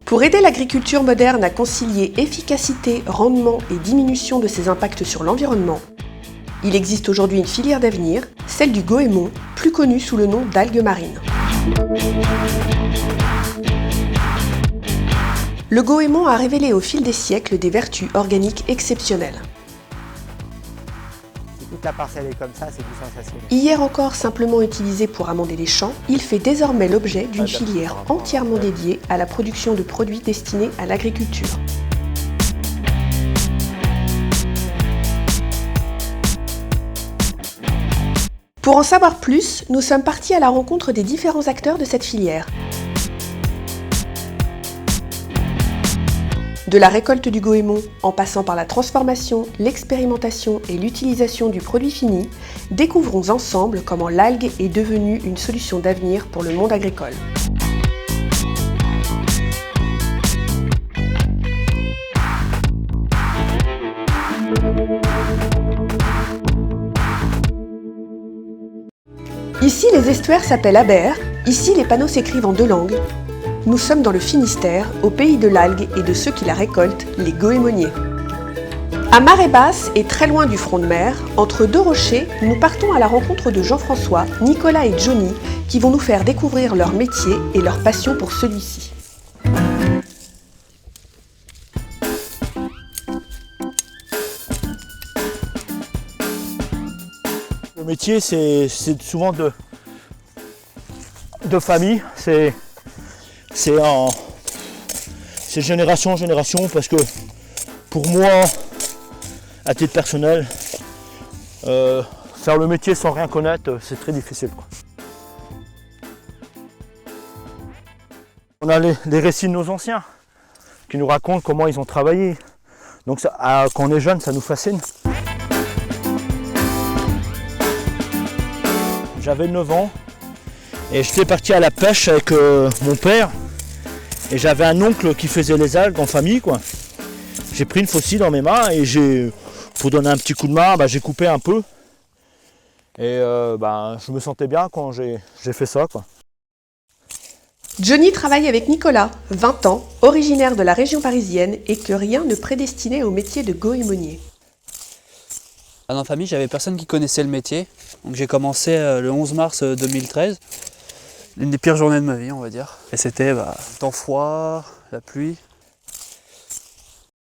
Pour aider l'agriculture moderne à concilier efficacité, rendement et diminution de ses impacts sur l'environnement, il existe aujourd'hui une filière d'avenir, celle du goémon, plus connue sous le nom d'algues marines. Le goémon a révélé au fil des siècles des vertus organiques exceptionnelles. Toute la parcelle est comme ça, c'est du sensationnel. Hier encore simplement utilisé pour amender les champs, il fait désormais l'objet d'une filière entièrement dédiée à la production de produits destinés à l'agriculture. Pour en savoir plus, nous sommes partis à la rencontre des différents acteurs de cette filière. De la récolte du goémon, en passant par la transformation, l'expérimentation et l'utilisation du produit fini, découvrons ensemble comment l'algue est devenue une solution d'avenir pour le monde agricole. Ici, les estuaires s'appellent abers, ici les panneaux s'écrivent en deux langues. Nous sommes dans le Finistère, au pays de l'algue et de ceux qui la récoltent, les goémoniers. À marée basse et très loin du front de mer, entre deux rochers, nous partons à la rencontre de Jean-François, Nicolas et Johnny, qui vont nous faire découvrir leur métier et leur passion pour celui-ci. Le métier, c'est souvent de famille, c'est génération en génération, parce que pour moi, à titre personnel, faire le métier sans rien connaître, c'est très difficile, quoi. On a les récits de nos anciens qui nous racontent comment ils ont travaillé. Donc ça, quand on est jeune, ça nous fascine. J'avais 9 ans et j'étais parti à la pêche avec mon père. Et j'avais un oncle qui faisait les algues en famille, quoi. J'ai pris une faucille dans mes mains et pour donner un petit coup de main, j'ai coupé un peu. Et je me sentais bien quand j'ai fait ça, quoi. Johnny travaille avec Nicolas, 20 ans, originaire de la région parisienne et que rien ne prédestinait au métier de goémonier. Dans la famille, j'avais personne qui connaissait le métier. Donc j'ai commencé le 11 mars 2013. L'une des pires journées de ma vie, on va dire. Et c'était temps froid, la pluie.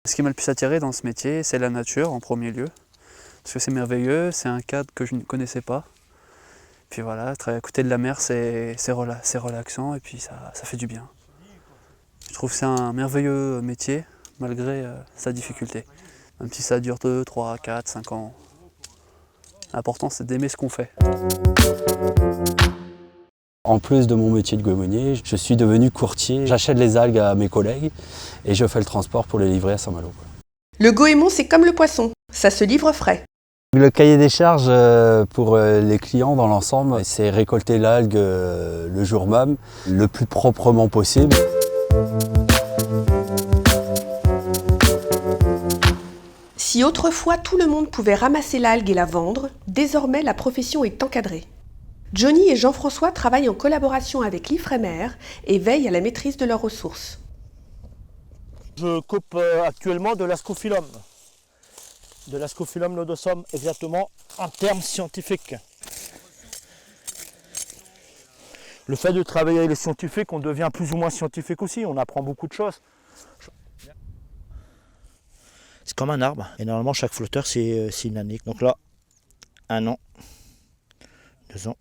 Ce qui m'a le plus attiré dans ce métier, c'est la nature en premier lieu. Parce que c'est merveilleux, c'est un cadre que je ne connaissais pas. Puis voilà, travailler à côté de la mer, c'est relaxant et puis ça fait du bien. Je trouve que c'est un merveilleux métier, malgré sa difficulté. Même si ça dure 2, 3, 4, 5 ans. L'important, c'est d'aimer ce qu'on fait. En plus de mon métier de goémonier, je suis devenu courtier. J'achète les algues à mes collègues et je fais le transport pour les livrer à Saint-Malo. Le goémon, c'est comme le poisson, ça se livre frais. Le cahier des charges pour les clients dans l'ensemble, c'est récolter l'algue le jour même, le plus proprement possible. Si autrefois tout le monde pouvait ramasser l'algue et la vendre, désormais la profession est encadrée. Johnny et Jean-François travaillent en collaboration avec l'Ifremer et veillent à la maîtrise de leurs ressources. Je coupe actuellement de l'Ascophyllum. De l'Ascophyllum nodosum, exactement en termes scientifiques. Le fait de travailler avec les scientifiques, on devient plus ou moins scientifique aussi, on apprend beaucoup de choses. C'est comme un arbre, et normalement chaque flotteur c'est une année. Donc là, 1 an, 2 ans,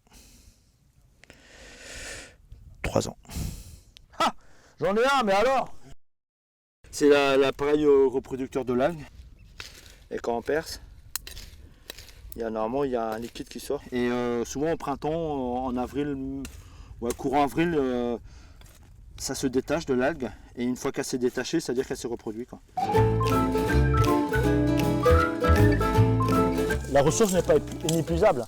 3 ans. Ah, j'en ai un, mais alors? C'est l'appareil reproducteur de l'algue. Et quand on perce, normalement il y a un liquide qui sort. Et souvent au printemps, en avril, courant avril, ça se détache de l'algue. Et une fois qu'elle s'est détachée, c'est-à-dire qu'elle s'est reproduite, quoi. La ressource n'est pas inépuisable.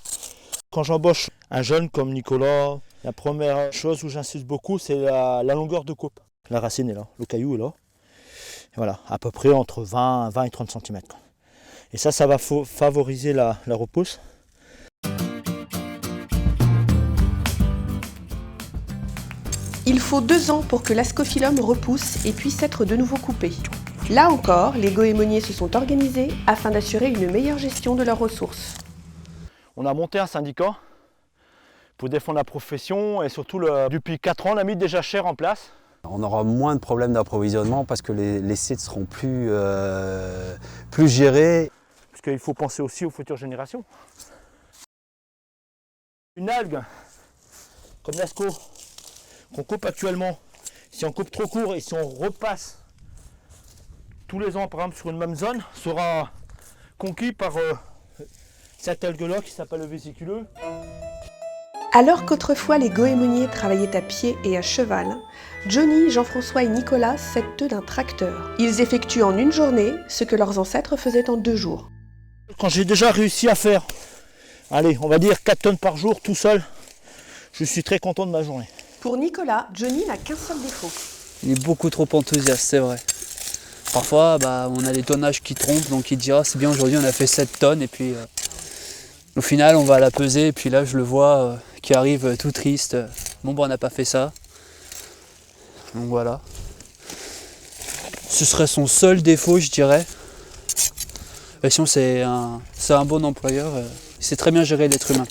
Quand j'embauche un jeune comme Nicolas, la première chose où j'insiste beaucoup, c'est la longueur de coupe. La racine est là, le caillou est là. Et voilà, à peu près entre 20 et 30 cm. Et ça va favoriser la repousse. Il faut 2 ans pour que l'ascophyllum repousse et puisse être de nouveau coupé. Là encore, les goémoniers se sont organisés afin d'assurer une meilleure gestion de leurs ressources. On a monté un syndicat pour défendre la profession et surtout depuis 4 ans on a mis déjà cher en place. On aura moins de problèmes d'approvisionnement parce que les sites seront plus gérés. Parce qu'il faut penser aussi aux futures générations. Une algue comme l'asco qu'on coupe actuellement, si on coupe trop court et si on repasse tous les ans par exemple sur une même zone, sera conquis par cette algue-là qui s'appelle le vésiculeux. Alors qu'autrefois les goémoniers travaillaient à pied et à cheval, Johnny, Jean-François et Nicolas s'aident eux d'un tracteur. Ils effectuent en une journée ce que leurs ancêtres faisaient en 2 jours. Quand j'ai déjà réussi à faire, allez, on va dire 4 tonnes par jour tout seul, je suis très content de ma journée. Pour Nicolas, Johnny n'a qu'un seul défaut. Il est beaucoup trop enthousiaste, c'est vrai. Parfois, on a des tonnages qui trompent, donc il dit ah, c'est bien, aujourd'hui on a fait 7 tonnes, et puis au final on va la peser, et puis là je le vois qui arrive tout triste. Bon, on n'a pas fait ça. Donc voilà. Ce serait son seul défaut, je dirais. Et sinon, c'est un bon employeur. Il sait très bien gérer l'être humain.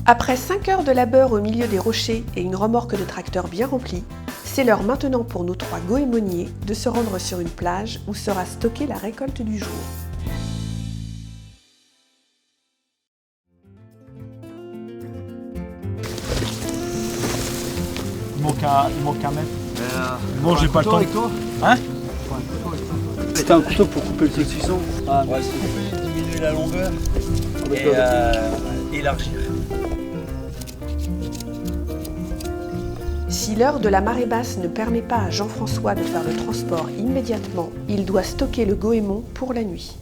Après 5 heures de labeur au milieu des rochers et une remorque de tracteur bien remplie, c'est l'heure maintenant pour nos 3 goémoniers de se rendre sur une plage où sera stockée la récolte du jour. Il manque un mètre. Bon, j'ai pas le temps. Avec toi hein? C'était un couteau pour couper le saucisson. Ah, ouais, c'est couper, diminuer la longueur et élargir. Si l'heure de la marée basse ne permet pas à Jean-François de faire le transport immédiatement, il doit stocker le goémon pour la nuit.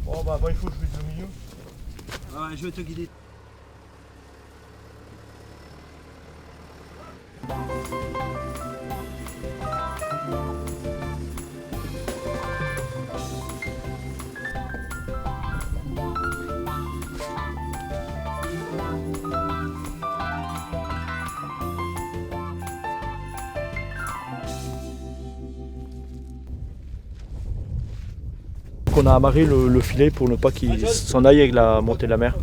Bon, il faut que je vise le milieu. Ouais, je vais te guider. On a amarré le filet pour ne pas qu'il s'en aille avec la montée de la mer.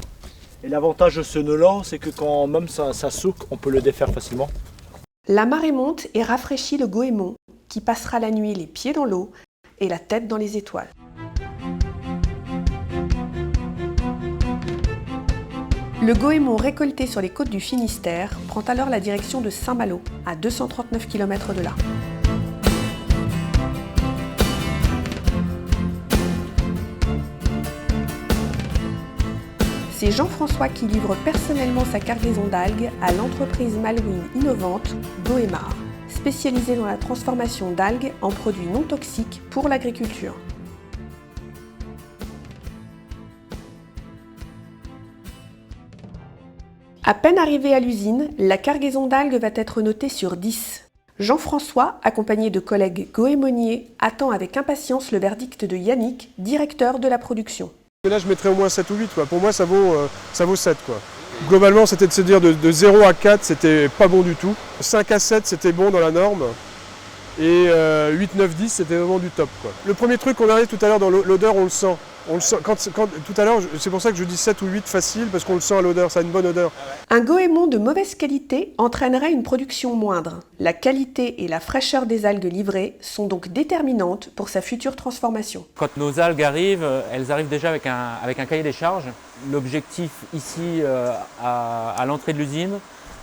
Et l'avantage de ce nœud-là, c'est que quand même ça souque, on peut le défaire facilement. La marée monte et rafraîchit le goémon, qui passera la nuit les pieds dans l'eau et la tête dans les étoiles. Le goémon récolté sur les côtes du Finistère prend alors la direction de Saint-Malo, à 239 km de là. C'est Jean-François qui livre personnellement sa cargaison d'algues à l'entreprise malouine innovante Goémar, spécialisée dans la transformation d'algues en produits non toxiques pour l'agriculture. À peine arrivé à l'usine, la cargaison d'algues va être notée sur 10. Jean-François, accompagné de collègues goémoniers, attend avec impatience le verdict de Yannick, directeur de la production. Là, je mettrais au moins 7 ou 8. Quoi. Pour moi, ça vaut 7. Quoi. Globalement, c'était de se dire de 0 à 4, c'était pas bon du tout. 5 à 7, c'était bon dans la norme. Et 8, 9, 10, c'était vraiment du top. Quoi. Le premier truc qu'on arrive tout à l'heure dans l'odeur, on le sent. On le sent tout à l'heure, c'est pour ça que je dis 7 ou 8 facile, parce qu'on le sent à l'odeur, ça a une bonne odeur. Un goémon de mauvaise qualité entraînerait une production moindre. La qualité et la fraîcheur des algues livrées sont donc déterminantes pour sa future transformation. Quand nos algues arrivent, elles arrivent déjà avec un cahier des charges. L'objectif ici, à l'entrée de l'usine,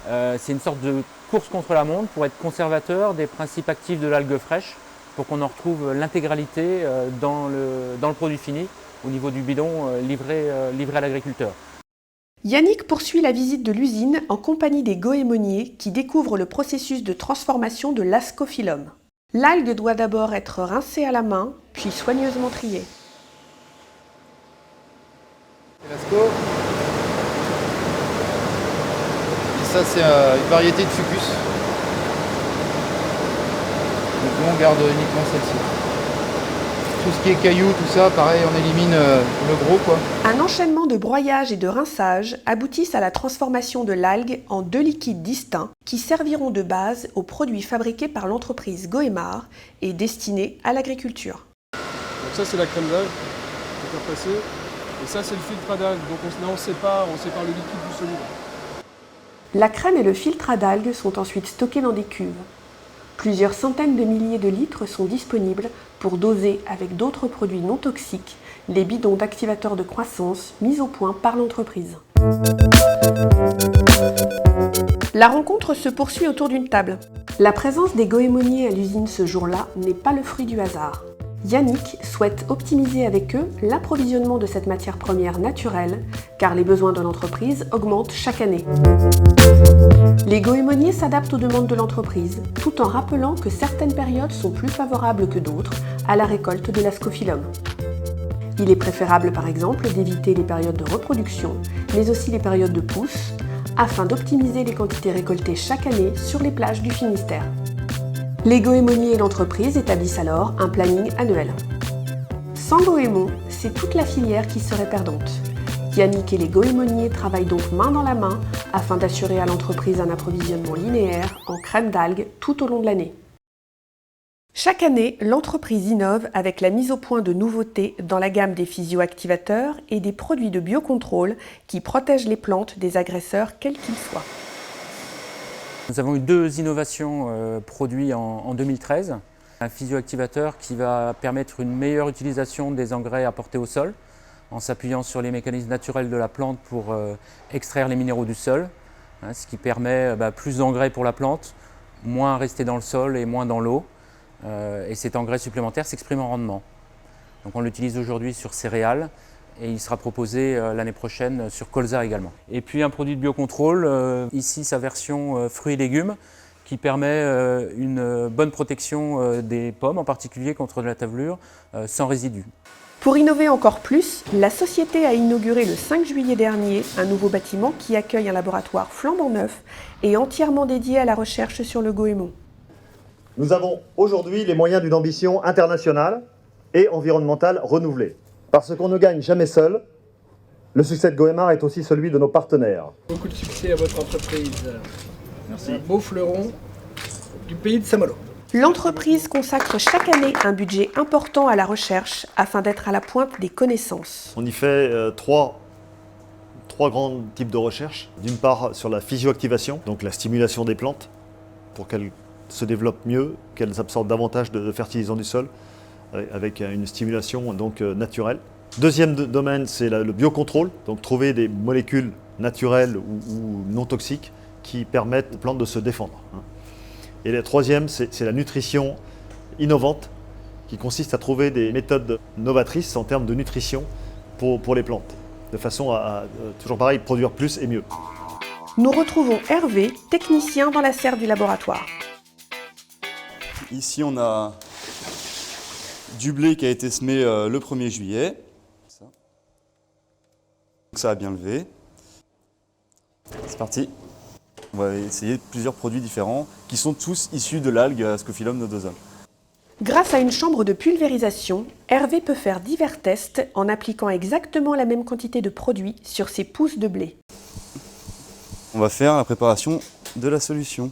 c'est une sorte de course contre la montre pour être conservateur des principes actifs de l'algue fraîche, pour qu'on en retrouve l'intégralité dans le produit fini, au niveau du bidon livré à l'agriculteur. Yannick poursuit la visite de l'usine en compagnie des goémoniers qui découvrent le processus de transformation de l'ascophyllum. L'algue doit d'abord être rincée à la main, puis soigneusement triée. L'asco. Et ça, c'est une variété de fucus. Nous, on garde uniquement celle-ci. Tout ce qui est cailloux, tout ça, pareil, on élimine le gros, quoi. Un enchaînement de broyage et de rinçage aboutissent à la transformation de l'algue en 2 liquides distincts qui serviront de base aux produits fabriqués par l'entreprise Goemar et destinés à l'agriculture. Donc ça c'est la crème d'algue, on va faire passer. Et ça c'est le filtre à d'algue, donc on sépare le liquide du solide. La crème et le filtre à d'algues sont ensuite stockés dans des cuves. Plusieurs centaines de milliers de litres sont disponibles pour doser avec d'autres produits non toxiques les bidons d'activateurs de croissance mis au point par l'entreprise. La rencontre se poursuit autour d'une table. La présence des goémoniers à l'usine ce jour-là n'est pas le fruit du hasard. Yannick souhaite optimiser avec eux l'approvisionnement de cette matière première naturelle, car les besoins de l'entreprise augmentent chaque année. Les goémoniers s'adaptent aux demandes de l'entreprise, tout en rappelant que certaines périodes sont plus favorables que d'autres à la récolte de l'ascophyllum. Il est préférable par exemple d'éviter les périodes de reproduction, mais aussi les périodes de pousse, afin d'optimiser les quantités récoltées chaque année sur les plages du Finistère. Les goémoniers et l'entreprise établissent alors un planning annuel. Sans goémon, c'est toute la filière qui serait perdante. Yannick et les goémoniers travaillent donc main dans la main afin d'assurer à l'entreprise un approvisionnement linéaire en crème d'algues tout au long de l'année. Chaque année, l'entreprise innove avec la mise au point de nouveautés dans la gamme des physioactivateurs et des produits de biocontrôle qui protègent les plantes des agresseurs quels qu'ils soient. Nous avons eu 2 innovations produites en 2013. Un physioactivateur qui va permettre une meilleure utilisation des engrais apportés au sol en s'appuyant sur les mécanismes naturels de la plante pour extraire les minéraux du sol, ce qui permet plus d'engrais pour la plante, moins rester dans le sol et moins dans l'eau. Et cet engrais supplémentaire s'exprime en rendement. Donc on l'utilise aujourd'hui sur céréales et il sera proposé l'année prochaine sur colza également. Et puis un produit de biocontrôle, ici sa version fruits et légumes, qui permet une bonne protection des pommes, en particulier contre la tavelure, sans résidus. Pour innover encore plus, la société a inauguré le 5 juillet dernier un nouveau bâtiment qui accueille un laboratoire flambant neuf et entièrement dédié à la recherche sur le goémon. Nous avons aujourd'hui les moyens d'une ambition internationale et environnementale renouvelée. Parce qu'on ne gagne jamais seul, le succès de Goemar est aussi celui de nos partenaires. Beaucoup de succès à votre entreprise. Merci. Un beau fleuron du pays de Saint-Malo. L'entreprise consacre chaque année un budget important à la recherche afin d'être à la pointe des connaissances. On y fait trois grands types de recherche. D'une part sur la physioactivation, donc la stimulation des plantes, pour qu'elles se développent mieux, qu'elles absorbent davantage de fertilisants du sol, avec une stimulation donc naturelle. Deuxième domaine, c'est le biocontrôle, donc trouver des molécules naturelles ou non toxiques qui permettent aux plantes de se défendre. Et la troisième, c'est la nutrition innovante, qui consiste à trouver des méthodes novatrices en termes de nutrition pour les plantes, de façon à toujours pareil, produire plus et mieux. Nous retrouvons Hervé, technicien dans la serre du laboratoire. Ici, on a du blé qui a été semé le 1er juillet. Ça a bien levé. C'est parti. On va essayer plusieurs produits différents qui sont tous issus de l'algue Ascophyllum nodosum. Grâce à une chambre de pulvérisation, Hervé peut faire divers tests en appliquant exactement la même quantité de produit sur ses pousses de blé. On va faire la préparation de la solution.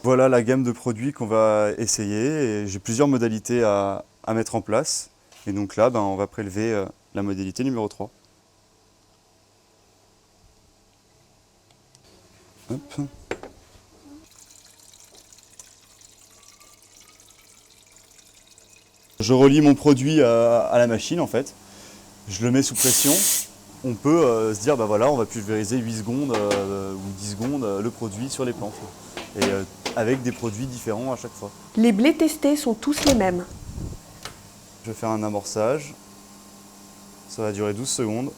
Voilà la gamme de produits qu'on va essayer et j'ai plusieurs modalités à mettre en place. Et donc là, on va prélever la modalité numéro 3. Hop. Je relie mon produit à la machine en fait. Je le mets sous pression. On peut se dire, voilà, on va pulvériser 8 secondes ou 10 secondes le produit sur les plantes. Et avec des produits différents à chaque fois. Les blés testés sont tous les mêmes. Je vais faire un amorçage. Ça va durer 12 secondes.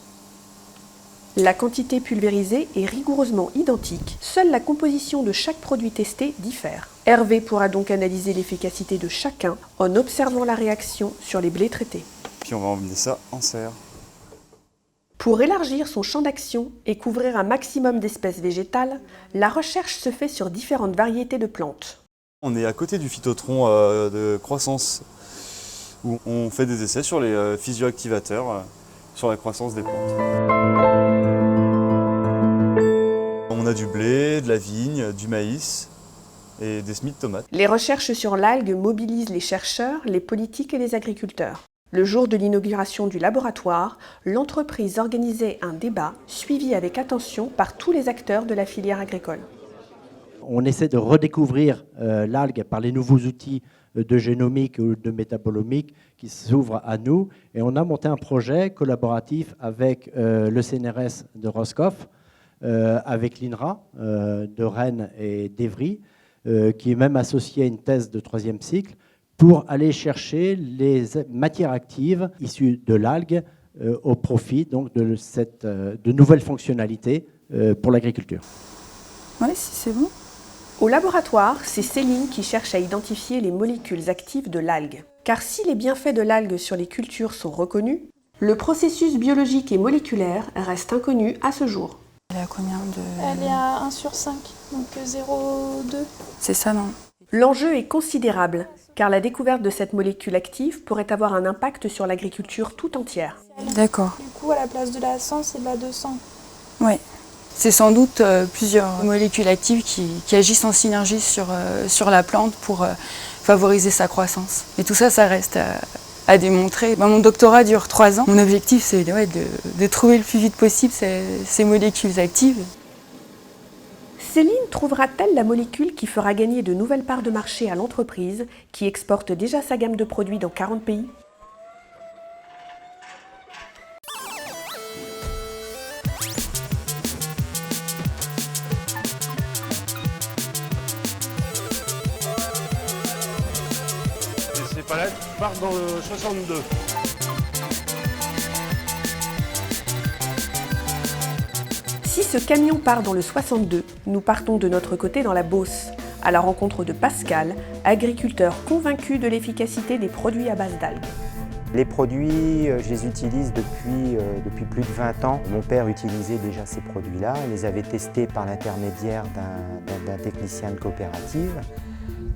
La quantité pulvérisée est rigoureusement identique, seule la composition de chaque produit testé diffère. Hervé pourra donc analyser l'efficacité de chacun en observant la réaction sur les blés traités. Puis on va emmener ça en serre. Pour élargir son champ d'action et couvrir un maximum d'espèces végétales, la recherche se fait sur différentes variétés de plantes. On est à côté du phytotron de croissance où on fait des essais sur les physioactivateurs, sur la croissance des plantes. On a du blé, de la vigne, du maïs et des semis de tomates. Les recherches sur l'algue mobilisent les chercheurs, les politiques et les agriculteurs. Le jour de l'inauguration du laboratoire, l'entreprise organisait un débat suivi avec attention par tous les acteurs de la filière agricole. On essaie de redécouvrir l'algue par les nouveaux outils de génomique ou de métabolomique qui s'ouvrent à nous. Et on a monté un projet collaboratif avec le CNRS de Roscoff, avec l'INRA de Rennes et d'Evry, qui est même associé à une thèse de 3e cycle, pour aller chercher les matières actives issues de l'algue au profit donc, de nouvelles fonctionnalités pour l'agriculture. Oui, si c'est bon. Au laboratoire, c'est Céline qui cherche à identifier les molécules actives de l'algue. Car si les bienfaits de l'algue sur les cultures sont reconnus, le processus biologique et moléculaire reste inconnu à ce jour. Elle est à combien de... Elle est à 1 sur 5, donc 0,2. C'est ça, non? L'enjeu est considérable, car la découverte de cette molécule active pourrait avoir un impact sur l'agriculture tout entière. D'accord. Du coup, à la place de la 100, c'est de la 200. Oui. C'est sans doute plusieurs molécules actives qui agissent en synergie sur la plante pour favoriser sa croissance. Et tout ça, ça reste à démontrer. Mon doctorat dure 3 ans. Mon objectif, c'est de trouver le plus vite possible ces molécules actives. Céline trouvera-t-elle la molécule qui fera gagner de nouvelles parts de marché à l'entreprise qui exporte déjà sa gamme de produits dans 40 pays ? C'est pas là, tu pars dans le 62. Si ce camion part dans le 62, nous partons de notre côté dans la Beauce, à la rencontre de Pascal, agriculteur convaincu de l'efficacité des produits à base d'algues. Les produits, je les utilise depuis plus de 20 ans. Mon père utilisait déjà ces produits-là. Il les avait testés par l'intermédiaire d'un technicien de coopérative.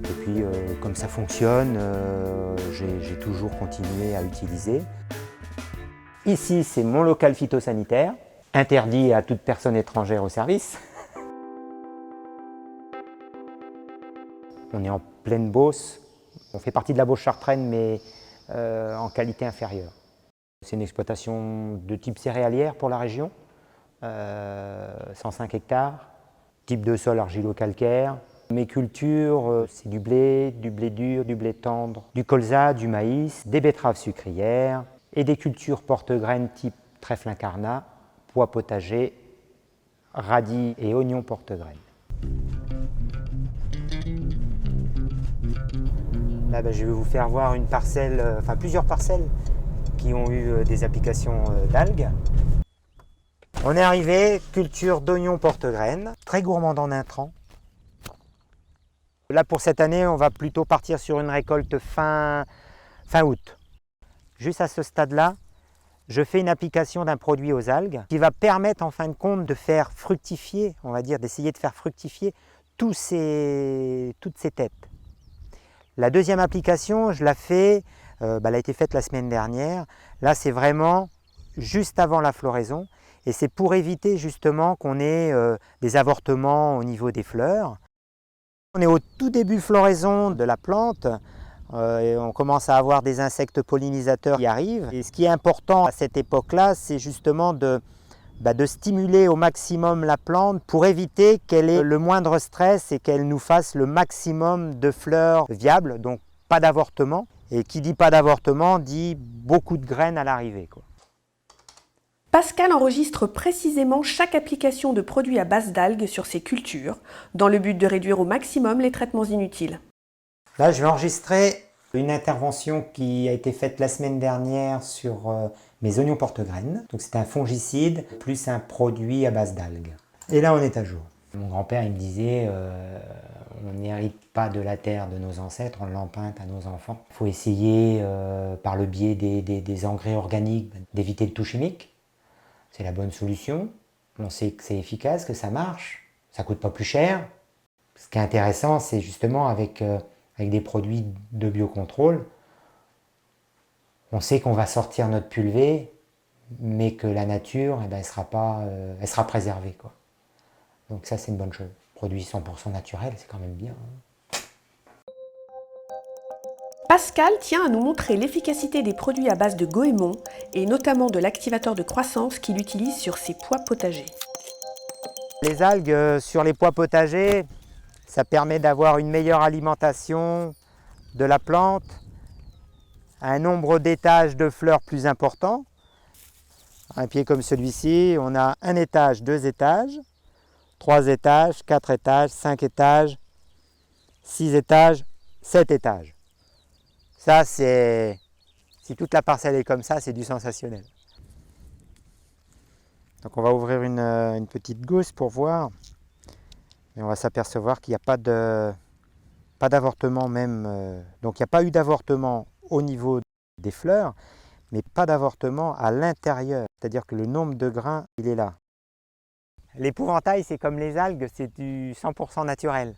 Et puis, comme ça fonctionne, j'ai toujours continué à utiliser. Ici, c'est mon local phytosanitaire, interdit à toute personne étrangère au service. On est en pleine Beauce. On fait partie de la Beauce chartraine, mais en qualité inférieure. C'est une exploitation de type céréalière pour la région, 105 hectares, type de sol argilo-calcaire. Mes cultures, c'est du blé dur, du blé tendre, du colza, du maïs, des betteraves sucrières et des cultures porte-graines type trèfle incarnat, pois potager, radis et oignons porte-graines. Là, je vais vous faire voir une parcelle, plusieurs parcelles qui ont eu des applications d'algues. On est arrivé, culture d'oignons porte-graines, très gourmande en intrants. Là, pour cette année, on va plutôt partir sur une récolte fin août. Juste à ce stade-là, je fais une application d'un produit aux algues qui va permettre en fin de compte de faire fructifier, on va dire, d'essayer de faire fructifier toutes ces têtes. La deuxième application, je la fais, elle a été faite la semaine dernière. Là, c'est vraiment juste avant la floraison et c'est pour éviter justement qu'on ait des avortements au niveau des fleurs. On est au tout début floraison de la plante et on commence à avoir des insectes pollinisateurs qui arrivent. Et ce qui est important à cette époque-là, c'est justement de stimuler au maximum la plante pour éviter qu'elle ait le moindre stress et qu'elle nous fasse le maximum de fleurs viables, donc pas d'avortement. Et qui dit pas d'avortement dit beaucoup de graines à l'arrivée. Pascal enregistre précisément chaque application de produits à base d'algues sur ses cultures, dans le but de réduire au maximum les traitements inutiles. Là, je vais enregistrer une intervention qui a été faite la semaine dernière sur mes oignons porte-graines. Donc c'est un fongicide plus un produit à base d'algues. Et là, on est à jour. Mon grand-père, il me disait, on n'hérite pas de la terre de nos ancêtres, on l'emprunte à nos enfants. Il faut essayer, par le biais des engrais organiques, d'éviter le tout chimique. C'est la bonne solution. On sait que c'est efficace, que ça marche. Ça ne coûte pas plus cher. Ce qui est intéressant, c'est justement avec des produits de biocontrôle, on sait qu'on va sortir notre pulvée, mais que la nature, elle sera préservée, quoi. Donc ça, c'est une bonne chose. Produit 100% naturel, c'est quand même bien. Pascal tient à nous montrer l'efficacité des produits à base de goémon et notamment de l'activateur de croissance qu'il utilise sur ses pois potagers. Les algues sur les pois potagers, ça permet d'avoir une meilleure alimentation de la plante, un nombre d'étages de fleurs plus important. Un pied comme celui-ci, on a un étage, 2 étages, 3 étages, 4 étages, 5 étages, 6 étages, 7 étages. Ça, c'est... Si toute la parcelle est comme ça, c'est du sensationnel. Donc on va ouvrir une petite gousse pour voir. Et on va s'apercevoir qu'il n'y a pas d'avortement même. Donc il n'y a pas eu d'avortement au niveau des fleurs, mais pas d'avortement à l'intérieur. C'est-à-dire que le nombre de grains, il est là. L'épouvantail, c'est comme les algues, c'est du 100% naturel.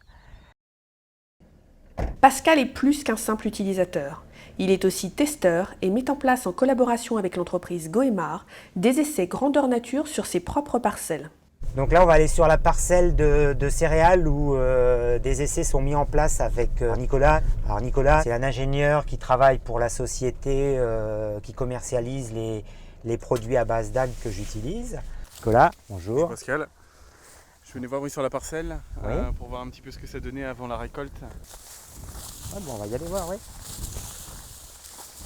Pascal est plus qu'un simple utilisateur. Il est aussi testeur et met en place en collaboration avec l'entreprise Goémar des essais grandeur nature sur ses propres parcelles. Donc là, on va aller sur la parcelle de céréales où des essais sont mis en place avec Nicolas. Alors Nicolas, c'est un ingénieur qui travaille pour la société qui commercialise les produits à base d'algues que j'utilise. Nicolas, bonjour. Bonjour Pascal. Je venais voir sur la parcelle oui. Pour voir un petit peu ce que ça donnait avant la récolte. Ah bon, on va y aller voir, oui.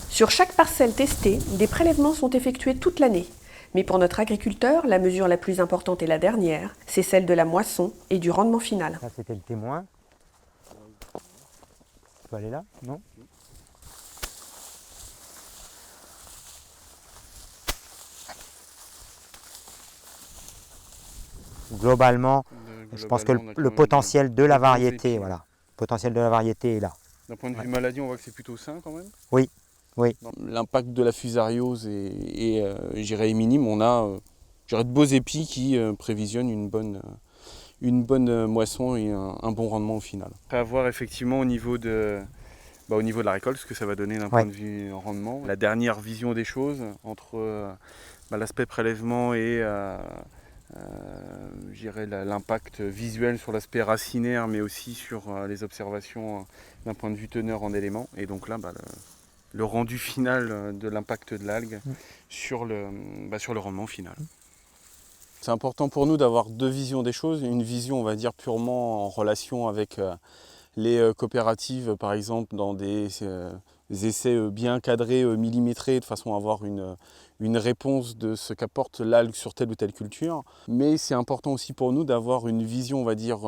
Sur chaque parcelle testée, des prélèvements sont effectués toute l'année. Mais pour notre agriculteur, la mesure la plus importante est la dernière, c'est celle de la moisson et du rendement final. Ça, c'était le témoin. Tu peux aller là? Non? Globalement, je pense que le potentiel de la variété, voilà, le potentiel de la variété est là. D'un point de vue maladie, on voit que c'est plutôt sain quand même. Oui, oui. L'impact de la fusariose est minime. On a de beaux épis qui prévisionnent une bonne moisson et un bon rendement au final. À voir effectivement au niveau de la récolte, ce que ça va donner d'un point de vue rendement. La dernière vision des choses entre l'aspect prélèvement et l'impact visuel sur l'aspect racinaire, mais aussi sur les observations d'un point de vue teneur en éléments. Et donc là, le rendu final de l'impact de l'algue sur le rendement final. C'est important pour nous d'avoir deux visions des choses. Une vision, on va dire, purement en relation avec les coopératives, par exemple, dans des essais bien cadrés, millimétrés, de façon à avoir une réponse de ce qu'apporte l'algue sur telle ou telle culture. Mais c'est important aussi pour nous d'avoir une vision, on va dire,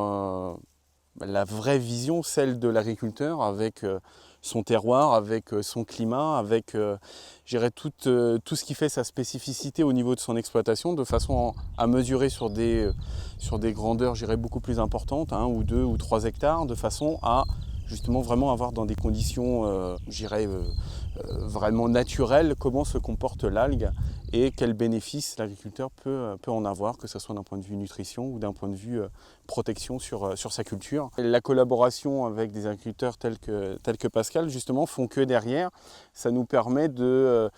la vraie vision, celle de l'agriculteur, avec son terroir, avec son climat, avec tout ce qui fait sa spécificité au niveau de son exploitation, de façon à mesurer sur des grandeurs beaucoup plus importantes, 1 ou 2 ou 3 hectares, de façon à justement vraiment avoir dans des conditions vraiment naturelles comment se comporte l'algue et quels bénéfices l'agriculteur peut en avoir, que ce soit d'un point de vue nutrition ou d'un point de vue protection sur sa culture. Et la collaboration avec des agriculteurs tels que Pascal justement font que derrière, ça nous permet de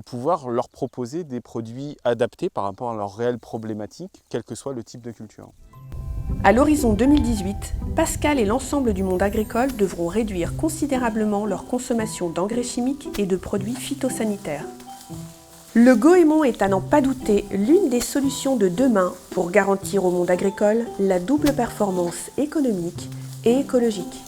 pouvoir leur proposer des produits adaptés par rapport à leurs réelles problématiques, quel que soit le type de culture. À l'horizon 2018, Pascal et l'ensemble du monde agricole devront réduire considérablement leur consommation d'engrais chimiques et de produits phytosanitaires. Le goémon est à n'en pas douter l'une des solutions de demain pour garantir au monde agricole la double performance économique et écologique.